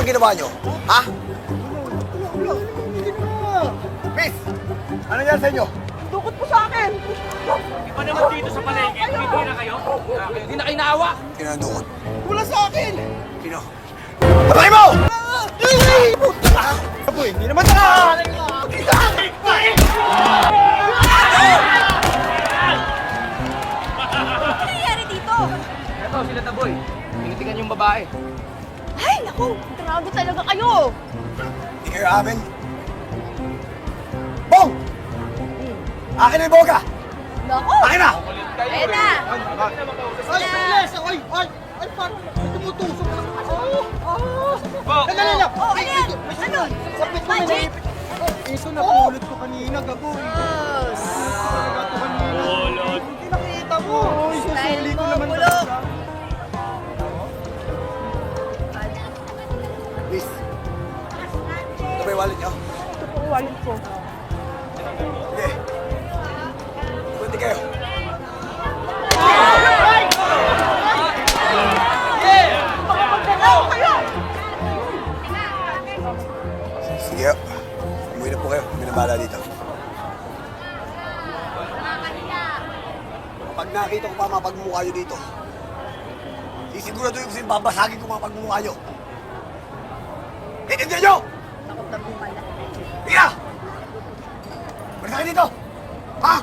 bang ginawa nyo? Ha? Miss! Ano nangyari sa inyo? Dukot po sa akin! Di ba naman dito sa palengke? Hindi na kayo? Hindi na kayo naawa? Sino ang dukot? Wala sa akin! Sino? Patay mo! Boy, hindi naman na! Ano nangyari dito? Eto, sila Taboy. Tinitingan yung babae. Ay, naku! Grabe talaga kayo! Hindi kayo amin. Bong! Akin na yung boga! Naku! Akin na! Ayan na! Ay, bilis! Ay, ay! Ay, parang tumutusok na ako. Bo! Dali lang! Oh, ano yan? Ano? Sapit mo na Magic? Ito, napulot ko kanina, gaboy. Yes! Ito kanina. Ulot. Hindi nakita mo. Oy, Style susuli ko mo, naman bulok. talaga. Miss! Ito ba yung wallet nyo? Ito po, wallet ko. Sige. Kunti kayo. Sige. Umuwi na po kayo. Hindi na bahala dito. Pag nakita ko pa mga pagmumukha nyo dito, sisiguraduhin ko sa'yo, babasagin ko mga pagmumukha nyo. Intindihan nyo! Takot na bumala. Sige na! Balik kayo dito! Ha?